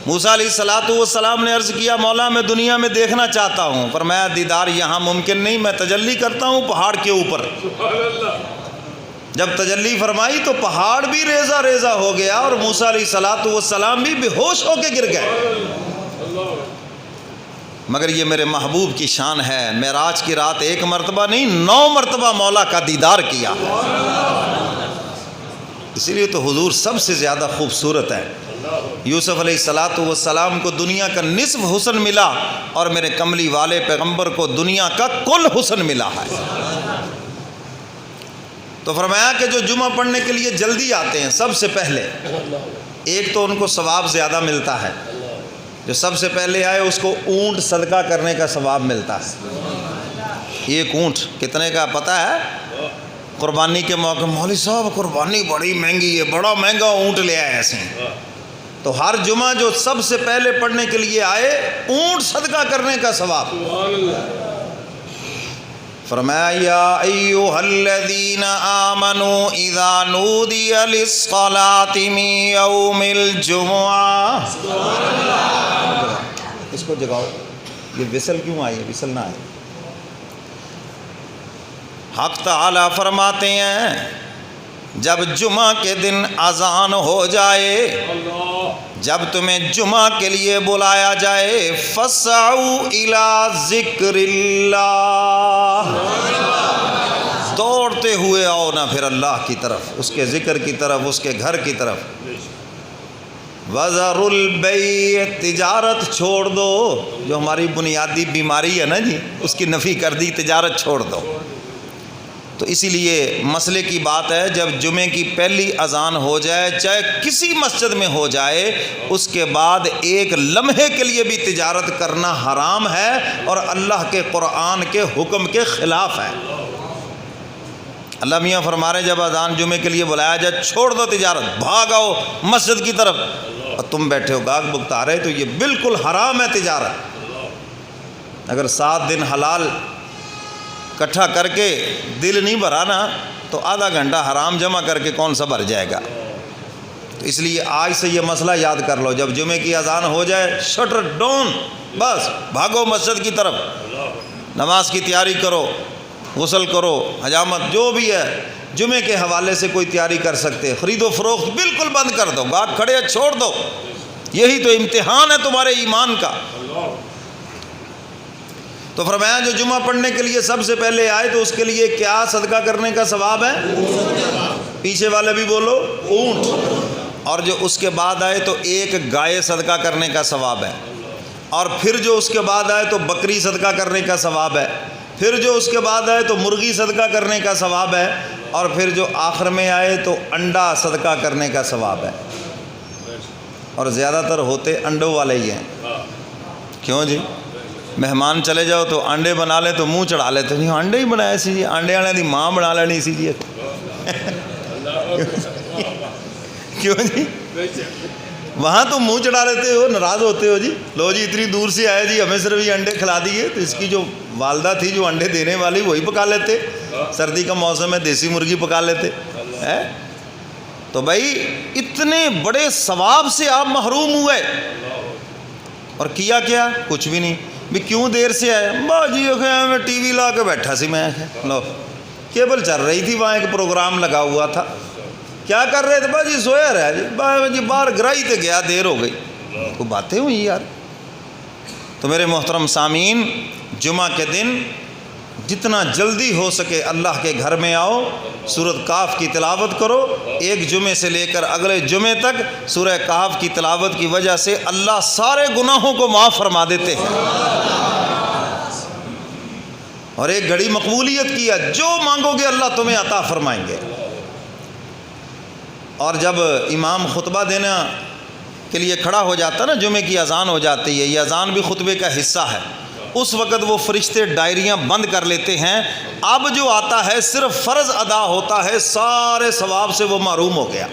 موسیٰ علیہ السلام نے عرض کیا مولا میں دنیا میں دیکھنا چاہتا ہوں، فرمایا دیدار یہاں ممکن نہیں، میں تجلی کرتا ہوں پہاڑ کے اوپر۔ جب تجلی فرمائی تو پہاڑ بھی ریزہ ریزہ ہو گیا اور موسیٰ علیہ السلام بھی بے ہوش ہو کے گر گئے۔ مگر یہ میرے محبوب کی شان ہے، معراج کی رات ایک مرتبہ نہیں 9 مرتبہ مولا کا دیدار کیا ہے، اسی لیے تو حضور سب سے زیادہ خوبصورت ہے۔ یوسف علیہ السلام کو دنیا کا نصف حسن ملا اور میرے کملی والے پیغمبر کو دنیا کا کل حسن ملا ہے۔ تو فرمایا کہ جو جمعہ پڑھنے کے لیے جلدی آتے ہیں سب سے پہلے، ایک تو ان کو ثواب زیادہ ملتا ہے، جو سب سے پہلے آئے اس کو اونٹ صدقہ کرنے کا ثواب ملتا ہے۔ ایک اونٹ کتنے کا پتہ ہے؟ قربانی کے موقع مولوی صاحب قربانی بڑی مہنگی ہے، بڑا مہنگا اونٹ لے آئے ایسے، تو ہر جمعہ جو سب سے پہلے پڑھنے کے لیے آئے اونٹ صدقہ کرنے کا ثواب۔ فرمایا یا ایھا الذین آمنوا اذا نودی للصلاۃ من یوم الجمعہ، اس کو جگاؤ، یہ وصل کیوں آئی ہے؟ وصل نہ آئے۔ حق تعالی فرماتے ہیں جب جمعہ کے دن اذان ہو جائے، جب تمہیں جمعہ کے لیے بلایا جائے، فَاسْعَوْا إِلَىٰ ذِكْرِ اللَّهِ، دوڑتے ہوئے آؤ نا پھر اللہ کی طرف، اس کے ذکر کی طرف، اس کے گھر کی طرف۔ وَذَرُوا الْبَيْعَ، تجارت چھوڑ دو، جو ہماری بنیادی بیماری ہے نا جی اس کی نفی کر دی، تجارت چھوڑ دو۔ تو اسی لیے مسئلے کی بات ہے جب جمعے کی پہلی اذان ہو جائے، چاہے کسی مسجد میں ہو جائے، اس کے بعد ایک لمحے کے لیے بھی تجارت کرنا حرام ہے اور اللہ کے قرآن کے حکم کے خلاف ہے۔ اللہ میاں فرما رہے جب اذان جمعے کے لیے بلایا جائے چھوڑ دو تجارت، بھاگ آؤ مسجد کی طرف، اور تم بیٹھے ہو گاہک بکتا رہے، تو یہ بالکل حرام ہے تجارت۔ اگر 7 دن حلال اکٹھا کر کے دل نہیں بھرا نا تو آدھا گھنٹہ حرام جمع کر کے کون سا بھر جائے گا۔ تو اس لیے آج سے یہ مسئلہ یاد کر لو، جب جمعے کی اذان ہو جائے شٹر ڈاؤن، بس بھاگو مسجد کی طرف، نماز کی تیاری کرو، غسل کرو، حجامت جو بھی ہے جمعے کے حوالے سے کوئی تیاری کر سکتے، خرید و فروخت بالکل بند کر دو، گاہک کھڑے چھوڑ دو، یہی تو امتحان ہے تمہارے ایمان کا۔ تو فرمایا جو جمعہ پڑھنے کے لیے سب سے پہلے آئے تو اس کے لیے کیا صدقہ کرنے کا ثواب ہے؟ پیچھے والے بھی بولو اونٹ۔ اور جو اس کے بعد آئے تو ایک گائے صدقہ کرنے کا ثواب ہے، اور پھر جو اس کے بعد آئے تو بکری صدقہ کرنے کا ثواب ہے، پھر جو اس کے بعد آئے تو مرغی صدقہ کرنے کا ثواب ہے، اور پھر جو آخر میں آئے تو انڈا صدقہ کرنے کا ثواب ہے۔ اور زیادہ تر ہوتے انڈوں والے ہی ہیں۔ کیوں جی؟ مہمان چلے جاؤ تو انڈے بنا لے تو منہ چڑھا لیتے ہیں، انڈے ہی بنائے سی جی، انڈے والے دی ماں بنا لینی سی جی۔ کیوں جی؟ وہاں تو منہ چڑھا لیتے ہو، ناراض ہوتے ہو جی، لو جی اتنی دور سے آئے جی ہمیں صرف یہ انڈے کھلا دیے، تو اس کی جو والدہ تھی جو انڈے دینے والی وہی پکا لیتے، سردی کا موسم ہے دیسی مرغی پکا لیتے۔ تو بھائی اتنے بڑے ثواب سے آپ محروم ہوئے، اور کیا کیا؟ کچھ بھی نہیں۔ بھی کیوں دیر سے آئے؟ جی میں ٹی وی لا کے بیٹھا سی، میں لو کیبل چل رہی تھی، وہاں ایک پروگرام لگا ہوا تھا، کیا کر رہے تھے؟ جی سویا رہا جی باہر گرائی تے گیا، دیر ہو گئی، کوئی باتیں ہوئی یار۔ تو میرے محترم سامعین، جمعہ کے دن جتنا جلدی ہو سکے اللہ کے گھر میں آؤ، سورۃ کہف کی تلاوت کرو، ایک جمعے سے لے کر اگلے جمعے تک سورہ کہف کی تلاوت کی وجہ سے اللہ سارے گناہوں کو معاف فرما دیتے ہیں، اور ایک گھڑی مقبولیت کی ہے، جو مانگو گے اللہ تمہیں عطا فرمائیں گے۔ اور جب امام خطبہ دینا کے لیے کھڑا ہو جاتا ہے نا، جمعے کی اذان ہو جاتی ہے، یہ اذان بھی خطبے کا حصہ ہے، اس وقت وہ فرشتے ڈائریاں بند کر لیتے ہیں، اب جو آتا ہے صرف فرض ادا ہوتا ہے، سارے ثواب سے وہ محروم ہو گیا۔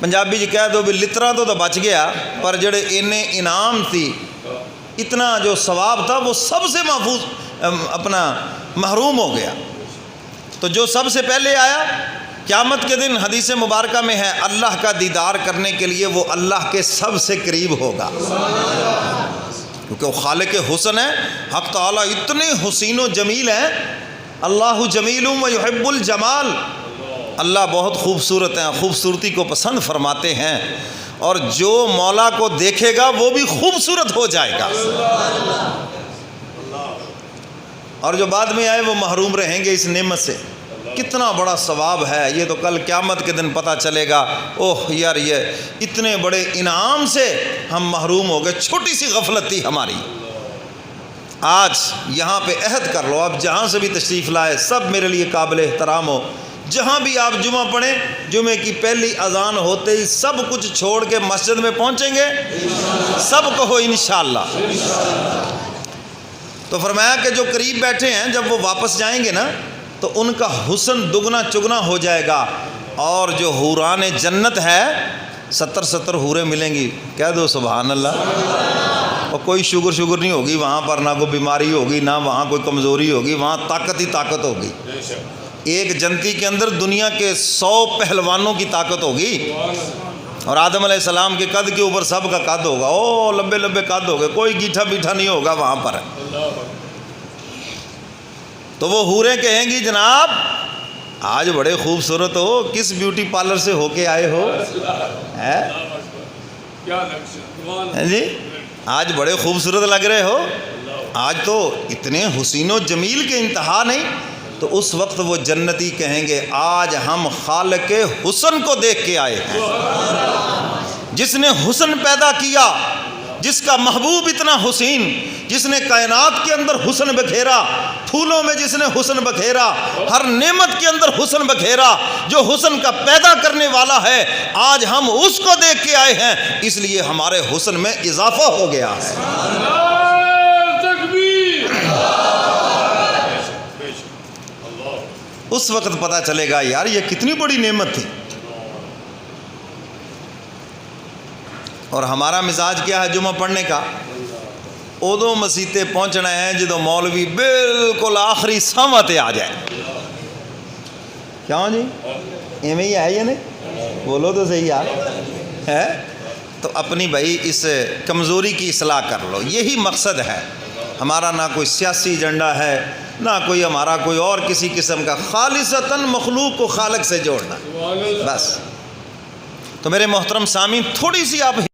پنجابی جی کہہ دو بھی لترا تو بچ گیا، پر جڑے انہیں انعام تھی، اتنا جو ثواب تھا وہ سب سے محفوظ اپنا محروم ہو گیا۔ تو جو سب سے پہلے آیا قیامت کے دن حدیث مبارکہ میں ہے اللہ کا دیدار کرنے کے لیے وہ اللہ کے سب سے قریب ہوگا، کیونکہ وہ خالق حسن ہے۔ حق تعالیٰ اتنے حسین و جمیل ہیں، اللہ جمیل و یحب الجمال، اللہ بہت خوبصورت ہیں، خوبصورتی کو پسند فرماتے ہیں، اور جو مولا کو دیکھے گا وہ بھی خوبصورت ہو جائے گا، اور جو بعد میں آئے وہ محروم رہیں گے اس نعمت سے۔ کتنا بڑا ثواب ہے یہ تو کل قیامت کے دن پتہ چلے گا۔ اوہ یار، یہ اتنے بڑے انعام سے ہم محروم ہو گئے، چھوٹی سی غفلت تھی ہماری۔ آج یہاں پہ عہد کر لو، آپ جہاں سے بھی تشریف لائے سب میرے لیے قابل احترام ہو، جہاں بھی آپ جمعہ پڑھیں، جمعے کی پہلی اذان ہوتے ہی سب کچھ چھوڑ کے مسجد میں پہنچیں گے، سب کہو انشاءاللہ۔ تو فرمایا کہ جو قریب بیٹھے ہیں جب وہ واپس جائیں گے نا تو ان کا حسن دگنا چگنا ہو جائے گا، اور جو حوران جنت ہے 70 حوریں ملیں گی، کہہ دو سبحان اللہ۔ اور کوئی شوگر نہیں ہوگی وہاں پر، نہ کوئی بیماری ہوگی، نہ وہاں کوئی کمزوری ہوگی، وہاں طاقت ہی طاقت ہوگی۔ ایک جنتی کے اندر دنیا کے 100 پہلوانوں کی طاقت ہوگی، اور آدم علیہ السلام کے قد کے اوپر سب کا قد ہوگا، او لمبے لمبے قد ہوگے، کوئی گیٹھا بیٹھا نہیں ہوگا وہاں پر۔ تو وہ حوریں کہیں گی جناب آج بڑے خوبصورت ہو، کس بیوٹی پارلر سے ہو کے آئے ہو؟ جی آج بڑے خوبصورت لگ رہے ہو، آج تو اتنے حسین و جمیل کے انتہا نہیں۔ تو اس وقت وہ جنتی کہیں گے آج ہم خالق حسن کو دیکھ کے آئے ہیں، جس نے حسن پیدا کیا، جس کا محبوب اتنا حسین، جس نے کائنات کے اندر حسن بکھیرا، پھولوں میں جس نے حسن بکھیرا، ہر نعمت کے اندر حسن بکھیرا، جو حسن کا پیدا کرنے والا ہے، آج ہم اس کو دیکھ کے آئے ہیں، اس لیے ہمارے حسن میں اضافہ ہو گیا ہے۔ اس وقت پتہ چلے گا یار یہ کتنی بڑی نعمت تھی۔ اور ہمارا مزاج کیا ہے جمعہ پڑھنے کا؟ ادو مسیتے پہنچنا ہے جدو مولوی بالکل آخری سامتے آ جائے۔ کیوں جی ایویں ہی ہے یا نہیں؟ بولو تو صحیح یار ہے۔ تو اپنی بھائی اس کمزوری کی اصلاح کر لو، یہی مقصد ہے ہمارا، نہ کوئی سیاسی ایجنڈا ہے، نہ کوئی ہمارا کوئی اور کسی قسم کا، خالصتاً مخلوق کو خالق سے جوڑنا بس۔ تو میرے محترم سامعین، تھوڑی سی آپ